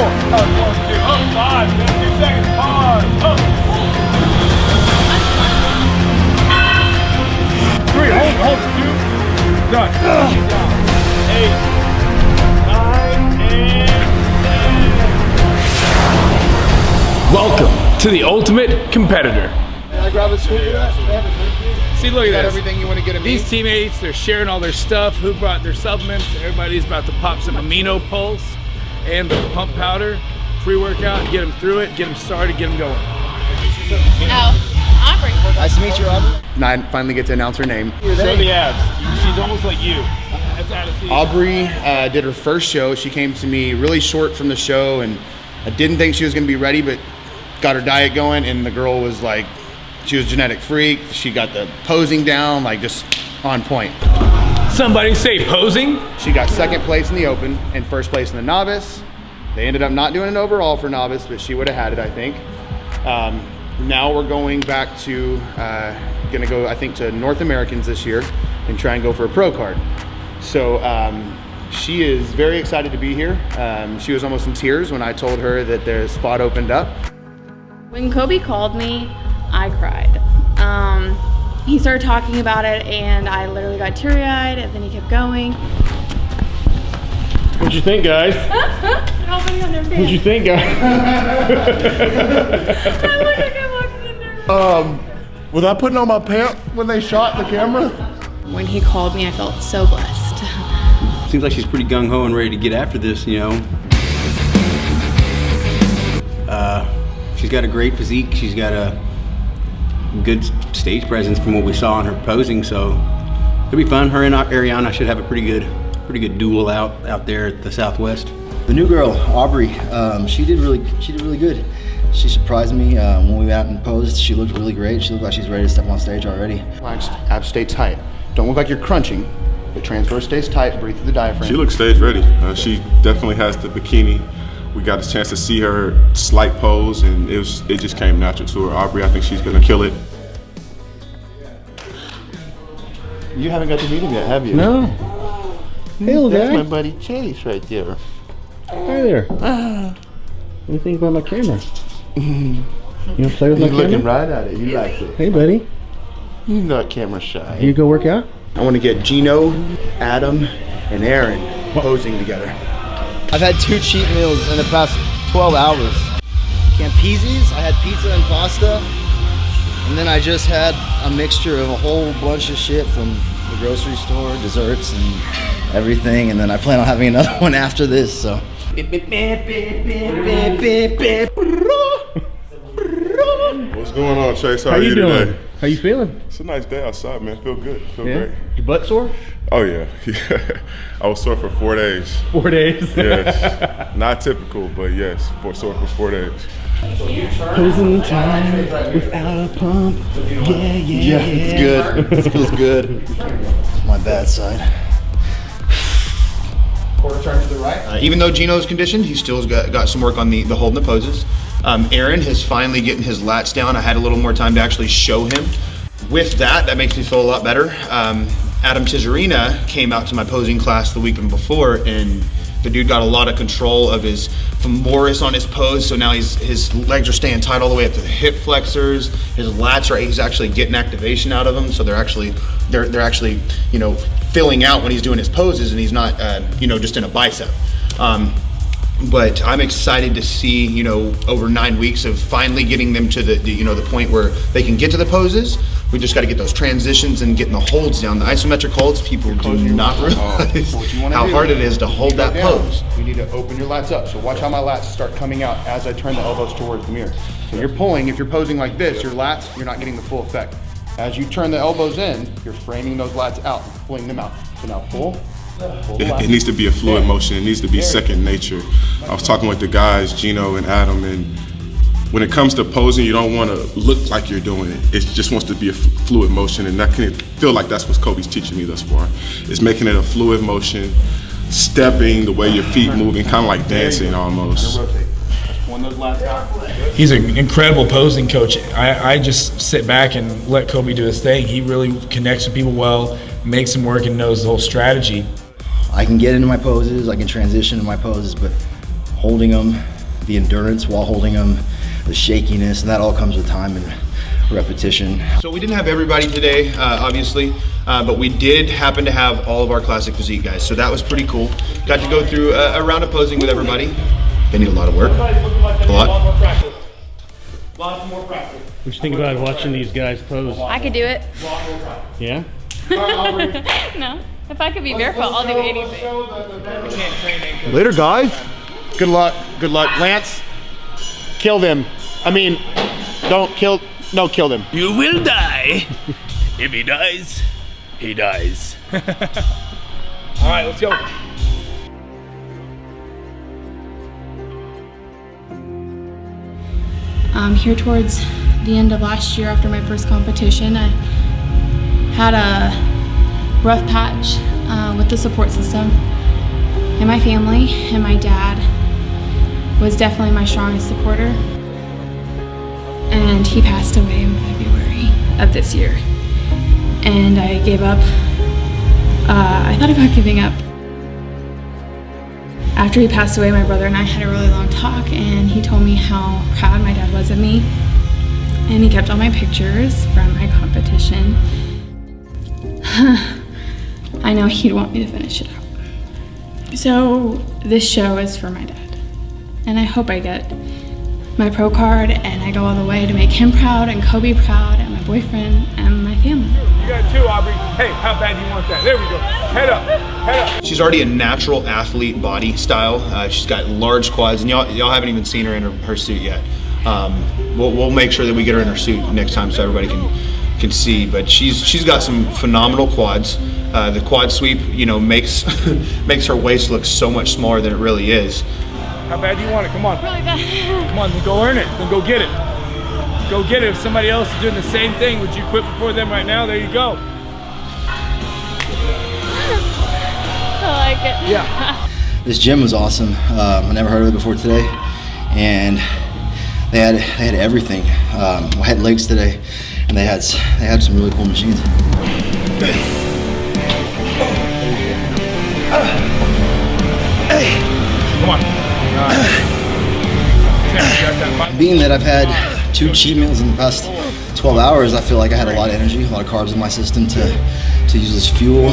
Up, 1, 2, up, 5, 2 seconds, pause, up. 3, hold, 2, done. 8, 9, and 10. Welcome to the ultimate competitor. Can I grab a scoop of that? See, look at this. Everything you want to get at These teammates, they're sharing all their stuff. Who brought their supplements? Everybody's about to pop some amino pulse and the pump powder, pre-workout, get them through it, get them started, get them going. Oh, Aubrey. Nice to meet you, Aubrey. And I finally get to announce her name. Show the abs. She's almost like you. That's out of seat. Aubrey did her first show. She came to me really short from the show, and I didn't think she was going to be ready, but got her diet going, and the girl was like, she was a genetic freak. She got the posing down, like just on point. Somebody say posing. She got second place in the open and first place in the novice. They ended up not doing an overall for novice, but she would have had it, I think. Now we're going back to, gonna go, I think, to North Americans this year and try and go for a pro card. So she is very excited to be here. She was almost in tears when I told her that the spot opened up. When Kobe called me, I cried. He started talking about it and I literally got teary-eyed, and then he kept going. What'd you think, guys? Nobody on their face. What'd you think, guys? I look like I'm walking in there. Was I putting on my pants when they shot the camera? When he called me, I felt so blessed. Seems like she's pretty gung-ho and ready to get after this, you know. She's got a great physique. She's got a good stage presence from what we saw in her posing, so it'll be fun. Her and Ariana should have a pretty good duel out there at the Southwest. The new girl, Aubrey, she did really good. She surprised me when we went out and posed. She looked really great. She looked like she's ready to step on stage already. Relaxed, abs stay tight. Don't look like you're crunching. The transverse stays tight, breathe through the diaphragm. She looks stage ready. She definitely has the bikini. We got a chance to see her slight pose, and it just came natural to her. Aubrey, I think she's gonna kill it. You haven't got to meet him yet, have you? No. Hey, little That's guy. my buddy Chase right there. Hi there. What do you think about my camera? You want to play with my He's camera? looking right at it. He likes it. Hey, buddy. He's not camera shy. You go work out? I want to get Gino, Adam, and Aaron posing together. I've had 2 cheat meals in the past 12 hours. Campese's, I had pizza and pasta, and then I just had a mixture of a whole bunch of shit from the grocery store, desserts and everything, and then I plan on having another one after this, so. What's going on, Chase? How are you doing? today? How you feeling? It's a nice day outside, man. Feel good. Feel Yeah? great. Your butt sore? Oh yeah. I was sore for 4 days. 4 days. Yes. Not typical, but yes, sore for 4 days. Posing time without a pump. Yeah, it's good. It feels good. It's my bad side. Quarter turn to the right. Even though Gino's conditioned, he still's got some work on the holding the poses. Aaron has finally getting his lats down. I had a little more time to actually show him. With that makes me feel a lot better. Adam Tizarina came out to my posing class the weekend before, and the dude got a lot of control of his femoris on his pose. So now his legs are staying tight all the way up to the hip flexors. His lats he's actually getting activation out of them. So they're actually you know, filling out when he's doing his poses, and he's not you know, just in a bicep. But I'm excited to see, you know, over 9 weeks of finally getting them to the you know, the point where they can get to the poses. We just got to get those transitions and getting the holds down. The isometric holds, people do not realize how hard it is to hold that pose. You need to open your lats up. So watch how my lats start coming out as I turn the elbows towards the mirror. So you're pulling, if you're posing like this, your lats, you're not getting the full effect. As you turn the elbows in, you're framing those lats out, pulling them out. So now pull. It needs to be a fluid motion. It needs to be second nature. I was talking with the guys, Gino and Adam, and when it comes to posing, you don't want to look like you're doing it. It just wants to be a fluid motion, and I can feel like that's what Kobe's teaching me thus far. It's making it a fluid motion, stepping, the way your feet moving, kind of like dancing almost. He's an incredible posing coach. I just sit back and let Kobe do his thing. He really connects with people well, makes them work, and knows the whole strategy. I can get into my poses, I can transition into my poses, but holding them the endurance while holding them, the shakiness, and that all comes with time and repetition. So we didn't have everybody today, obviously, but we did happen to have all of our classic physique guys. So that was pretty cool. Got to go through a round of posing with everybody. They need a lot of work. A lot. Lots more practice. What you think about watching these guys pose? I could do it. Yeah? No. If I could be barefoot, I'll do anything. Later, guys. Good luck. Good luck. Lance, kill them. I mean, don't kill. No, kill them. You will die. If he dies, he dies. All right, let's go. Here towards the end of last year, after my first competition, I had a rough patch with the support system and my family, and my dad was definitely my strongest supporter. And he passed away in February of this year. And I gave up. I thought about giving up. After he passed away, my brother and I had a really long talk, and he told me how proud my dad was of me. And he kept all my pictures from my competition. I know he'd want me to finish it out. So this show is for my dad. And I hope I get my pro card and I go all the way to make him proud and Kobe proud and my boyfriend and my family. You got two, Aubrey. Hey, how bad do you want that? There we go. Head up, head up. She's already a natural athlete body style. She's got large quads, and y'all haven't even seen her in her suit yet. We'll make sure that we get her in her suit next time so everybody can see. But she's got some phenomenal quads. The quad sweep, you know, makes makes her waist look so much smaller than it really is. How bad do you want it? Come on. Really bad. Come on, then go earn it. Then go get it. Go get it. If somebody else is doing the same thing, would you quit before them right now? There you go. I like it. Yeah. This gym was awesome. I never heard of it before today, and they had everything. I had legs today, and they had some really cool machines. Come on. Being that I've had 2 cheat meals in the past 12 hours, I feel like I had a lot of energy, a lot of carbs in my system to use as fuel.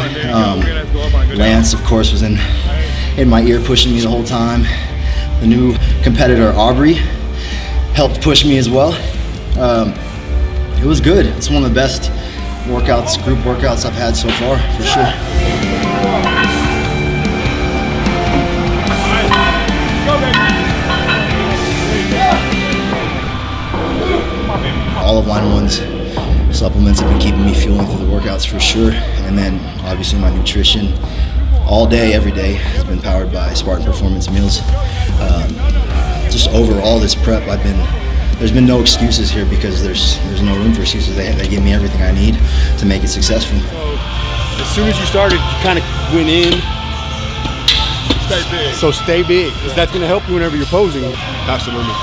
Lance, of course, was in my ear pushing me the whole time. The new competitor, Aubrey, helped push me as well. It was good. It's one of the best workouts, group workouts I've had so far, for sure. All of Line 1's supplements have been keeping me fueling through the workouts for sure. And then obviously my nutrition all day, every day has been powered by Spartan Performance meals. Just overall this prep, there's been no excuses here because there's no room for excuses. They give me everything I need to make it successful. As soon as you started, you kind of went in. Stay big. So stay big, because that's going to help you whenever you're posing. Absolutely.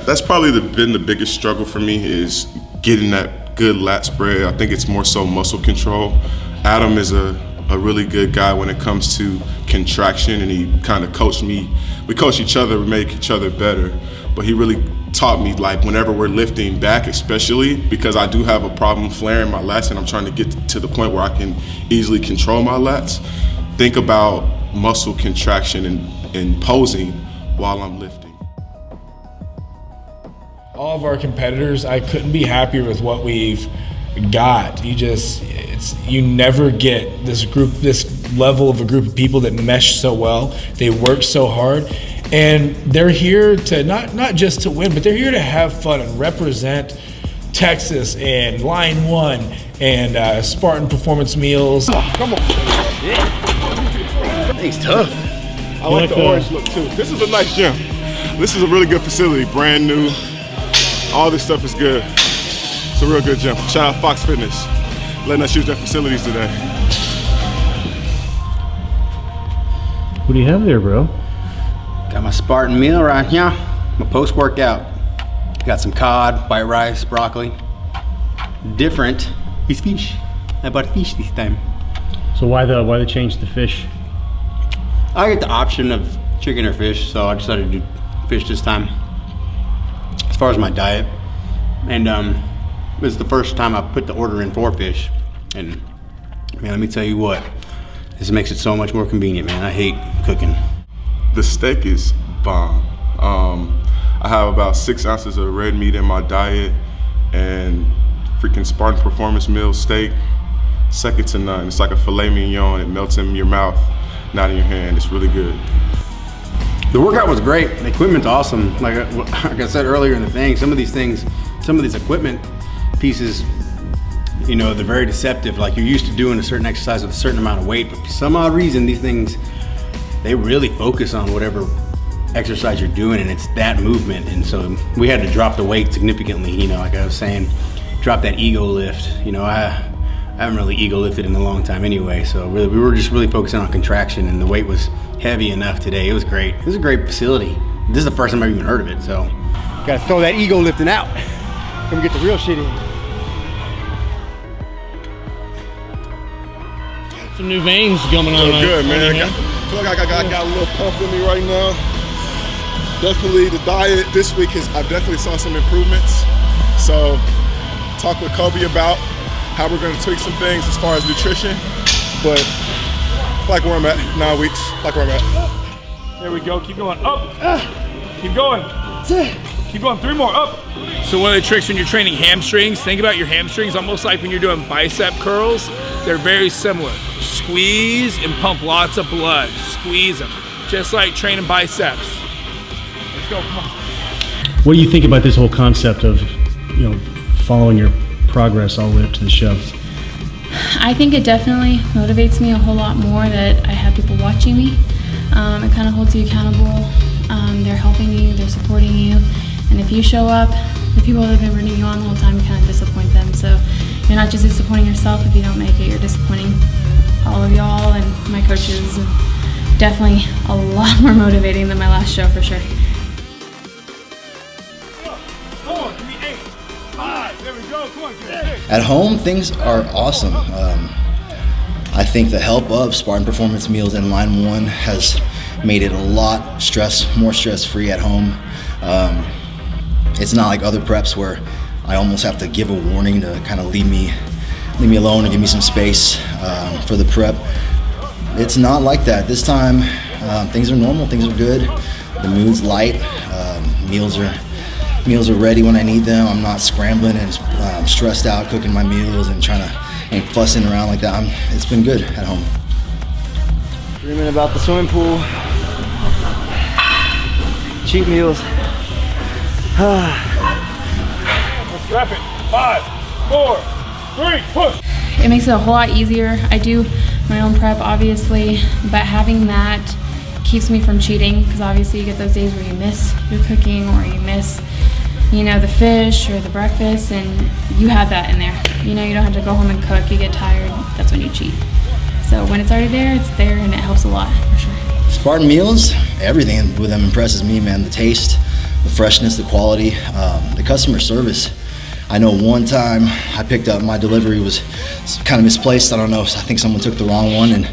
That's probably been the biggest struggle for me, is getting that good lat spread. I think it's more so muscle control. Adam is a really good guy when it comes to contraction, and he kind of coached me. We coach each other, we make each other better. But he really taught me, like, whenever we're lifting back, especially because I do have a problem flaring my lats and I'm trying to get to the point where I can easily control my lats, think about muscle contraction and posing while I'm lifting. All of our competitors, I couldn't be happier with what we've got. You never get this level of a group of people that mesh so well. They work so hard, and they're here to not just to win, but they're here to have fun and represent Texas and Line 1 and Spartan Performance Meals. Come on. He's tough. I like the orange look too. This is a nice gym. This is a really good facility, brand new. All this stuff is good. It's a real good gym. Shout out Fox Fitness, letting us use their facilities today. What do you have there, bro? Got my Spartan meal right here, my post-workout. Got some cod, white rice, broccoli. Different is fish. I bought fish this time. So why the change to fish? I get the option of chicken or fish, so I decided to do fish this time. As far as my diet, and this is the first time I put the order in for fish, and man, let me tell you what, this makes it so much more convenient, man. I hate cooking. The steak is bomb. I have about 6 ounces of red meat in my diet, and freaking Spartan Performance Meal steak, second to none. It's like a filet mignon. It melts in your mouth, not in your hand. It's really good. The workout was great. The equipment's awesome. Like I said earlier in the thing, some of these equipment pieces, you know, they're very deceptive. Like you're used to doing a certain exercise with a certain amount of weight, but for some odd reason, these things, they really focus on whatever exercise you're doing, and it's that movement. And so we had to drop the weight significantly, you know, like I was saying, drop that ego lift. You know, I haven't really ego lifted in a long time anyway, so really we were just really focusing on contraction, and the weight was heavy enough today. It was great. It was a great facility. This is the first time I've even heard of it, so gotta throw that ego lifting out. Come get the real shit in. Some new veins coming on. Feel good, man. I feel like I got a little pump in me right now. Definitely the diet this week I definitely saw some improvements. So talk with Kobe about how we're gonna tweak some things as far as nutrition, but like where I'm at, 9 weeks, like where I'm at. There we go, keep going, up. Keep going. Keep going, 3 more, up. So one of the tricks when you're training hamstrings, think about your hamstrings almost like when you're doing bicep curls. They're very similar. Squeeze and pump lots of blood. Squeeze them, just like training biceps. Let's go, come on. What do you think about this whole concept of, you know, following your progress all the way up to the show? I think it definitely motivates me a whole lot more that I have people watching me. It kind of holds you accountable. They're helping you, they're supporting you. And if you show up, the people that have been rooting you on the whole time, you kind of disappoint them. So you're not just disappointing yourself if you don't make it, you're disappointing all of y'all and my coaches. And definitely a lot more motivating than my last show for sure. 4, give me 8, 5, there we go, come on, give me 6. At home, things are awesome. I think the help of Spartan Performance Meals in Line 1 has made it a lot more stress-free at home. It's not like other preps where I almost have to give a warning to kind of leave me alone and give me some space for the prep. It's not like that. This time, things are normal, things are good. The mood's light, meals are ready when I need them. I'm not scrambling and stressed out cooking my meals and and fussing around like that. It's been good at home. Dreaming about the swimming pool. Cheat meals. Let's wrap it. 5, 4, 3, push. It makes it a whole lot easier. I do my own prep, obviously, but having that keeps me from cheating, because obviously you get those days where you miss your cooking or you miss, you know, the fish or the breakfast, and you have that in there. You know, you don't have to go home and cook. You get tired, that's when you cheat. So when it's already there, it's there, and it helps a lot, for sure. Spartan Meals, everything with them impresses me, man. The taste, the freshness, the quality, the customer service. I know one time I picked up, my delivery was kind of misplaced. I don't know, I think someone took the wrong one, and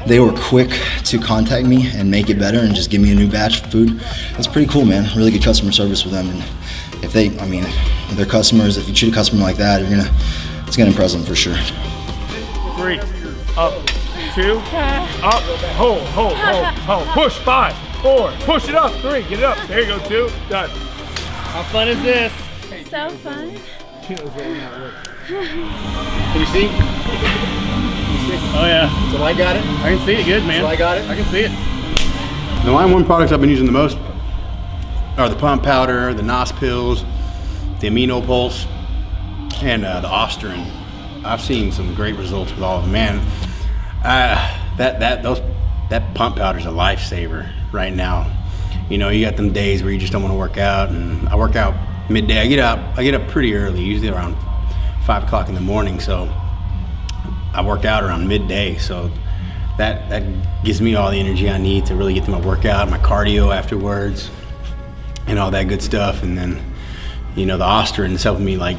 they were quick to contact me and make it better and just give me a new batch of food. It's pretty cool, man. Really good customer service with them. And if their customers, if you treat a customer like that, it's gonna impress them for sure. 3, up, 2, up, hold, push, 5, 4, push it up, 3, get it up, there you go, 2, done. How fun is this? So fun. Can you see? Oh yeah. So I got it. I can see it good, man. So I got it. I can see it. The Line 1 products I've been using the most are the pump powder, the NOS pills, the amino pulse, and the Ostrin. I've seen some great results with all of them. Man, that pump powder is a lifesaver right now. You know, you got them days where you just don't want to work out, and I work out midday. I get up pretty early, usually around 5 o'clock in the morning. So I work out around midday. So that gives me all the energy I need to really get to my workout, my cardio afterwards, and all that good stuff. And then, you know, the Ostrin is helping me like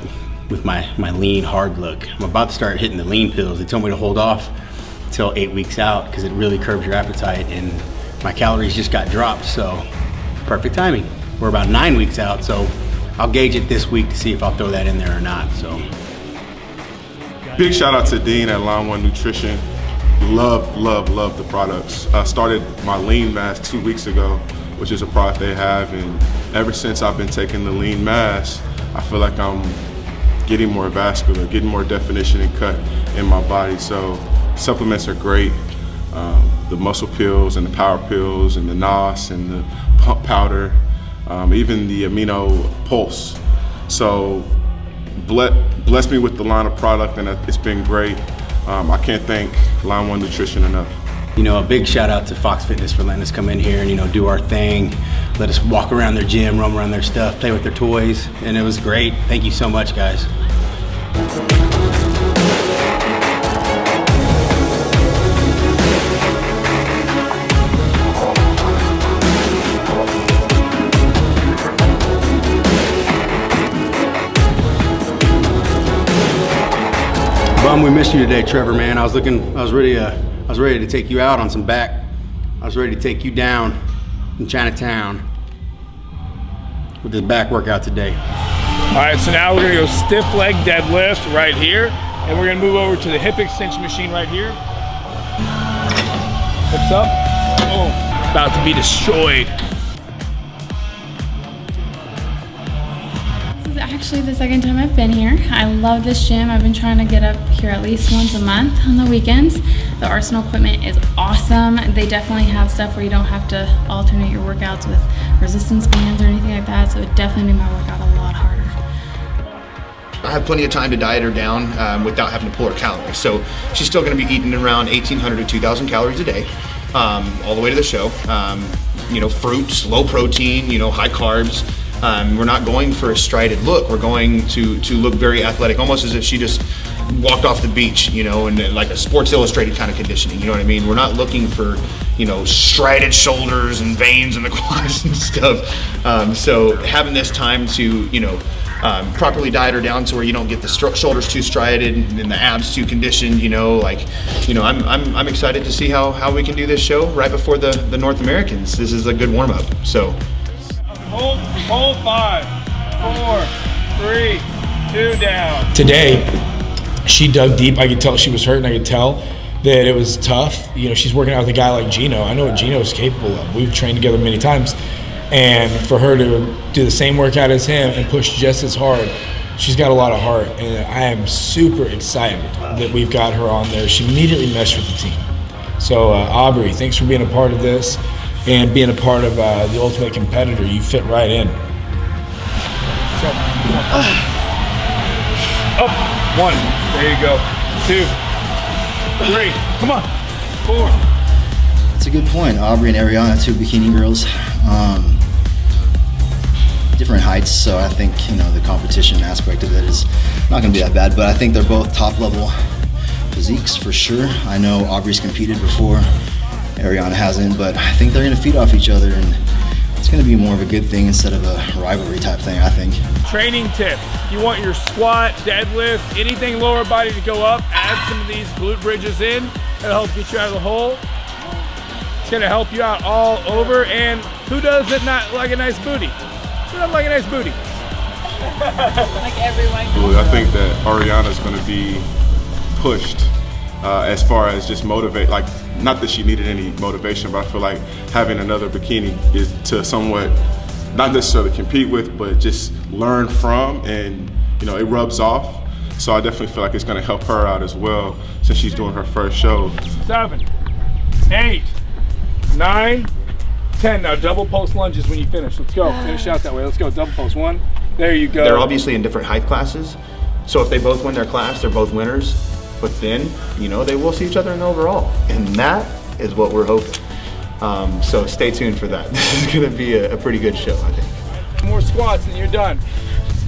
with my lean hard look. I'm about to start hitting the lean pills. They told me to hold off until 8 weeks out because it really curbs your appetite, and my calories just got dropped. So perfect timing. we're about 9 weeks out, so I'll gauge it this week to see if I'll throw that in there or not. So, big shout out to Dean at Line 1 Nutrition. Love the products. I started my lean mass 2 weeks ago, which is a product they have, and ever since I've been taking the lean mass, I feel like I'm getting more vascular, getting more definition and cut in my body. So supplements are great. The muscle pills and the power pills and the NOS and the pump powder, even the amino pulse. So bless me with the line of product, and it's been great. I can't thank Line 1 Nutrition enough. you know, a big shout out to Fox Fitness for letting us come in here and, you know, do our thing. Let us walk around their gym, roam around their stuff, play with their toys, and it was great. Thank you so much, guys. We missed you today, Trevor, man. I was ready to take you out on some back. I was ready to take you down in Chinatown with this back workout today. All right, so now we're gonna go stiff leg deadlift right here, and we're gonna move over to the hip extension machine right here. Hips up. Boom. About to be destroyed. This is actually the second time I've been here. I love this gym. I've been trying to get up here at least once a month on the weekends. The Arsenal equipment is awesome. They definitely have stuff where you don't have to alternate your workouts with resistance bands or anything like that, so it definitely made my workout a lot harder. I have plenty of time to diet her down without having to pull her calories. So she's still going to be eating around 1,800 to 2,000 calories a day, all the way to the show. You know, fruits, low protein, you know, high carbs. We're not going for a strided look. We're going to look very athletic, almost as if she just walked off the beach, you know, and like a Sports Illustrated kind of conditioning. You know what I mean? We're not looking for, you know, strided shoulders and veins in the quads and stuff. So having this time to, you know, properly diet her down to where you don't get the shoulders too strided and the abs too conditioned, you know, like, you know, I'm excited to see how we can do this show right before the North Americans. This is a good warm up. So. Hold 5, 4, 3, 2 down. Today, she dug deep. I could tell she was hurting. I could tell that it was tough. You know, she's working out with a guy like Gino. I know what Gino is capable of. We've trained together many times. And for her to do the same workout as him and push just as hard, she's got a lot of heart. And I am super excited that we've got her on there. She immediately meshed with the team. So, Aubrey, thanks for being a part of this and being a part of the Ultimate Competitor. You fit right in. So, up, 1, there you go, 2, 3, come on, 4. That's a good point. Aubrey and Ariana, two bikini girls, different heights, so I think, you know, the competition aspect of it is not going to be that bad, but I think they're both top level physiques for sure. I know Aubrey's competed before, Ariana hasn't, but I think they're going to feed off each other, and it's going to be more of a good thing instead of a rivalry type thing, I think. Training tip, you want your squat, deadlift, anything lower body to go up, add some of these glute bridges in. It'll help get you out of the hole. It's going to help you out all over, and who doesn't not like a nice booty? Who doesn't like a nice booty? Like everyone. I think that Ariana's going to be pushed as far as just motivate, like, not that she needed any motivation, but I feel like having another bikini is to somewhat, not necessarily compete with, but just learn from, and, you know, it rubs off. So I definitely feel like it's going to help her out as well, since she's doing her first show. 7, 8, 9, 10. Now double post lunges when you finish. Let's go. Finish out that way. Let's go. Double post. 1. There you go. They're obviously in different height classes. So if they both win their class, they're both winners. But then, you know, they will see each other in the overall. And that is what we're hoping. So stay tuned for that. This is going to be a pretty good show, I think. 10 more squats and you're done.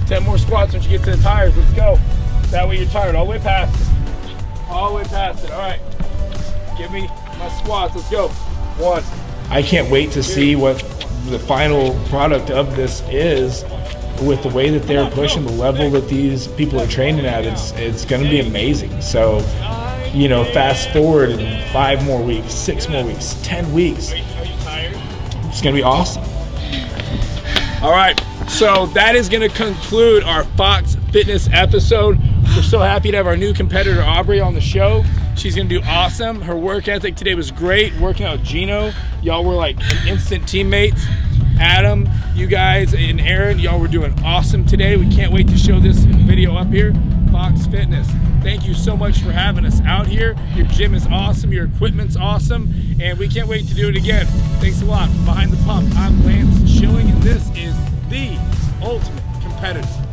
10 more squats once you get to the tires. Let's go. That way you're tired. All the way past it. All the way past it. All right. Give me my squats. Let's go. 1. I can't wait to see what the final product of this is with the way that they're pushing, the level that these people are training at. It's going to be amazing. So, you know, fast forward in 5 more weeks, 6 more weeks, 10 weeks. It's going to be awesome. All right, so that is gonna conclude our Fox Fitness episode. We're so happy to have our new competitor, Aubrey, on the show. She's gonna do awesome. Her work ethic today was great. Working out with Gino, y'all were like instant teammates. Adam, you guys, and Aaron, y'all were doing awesome today. We can't wait to show this video up here. Fox Fitness, thank you so much for having us out here. Your gym is awesome, your equipment's awesome, and we can't wait to do it again. Thanks a lot. Behind the Pump, I'm Lance Schilling, and this is the Ultimate Competitor.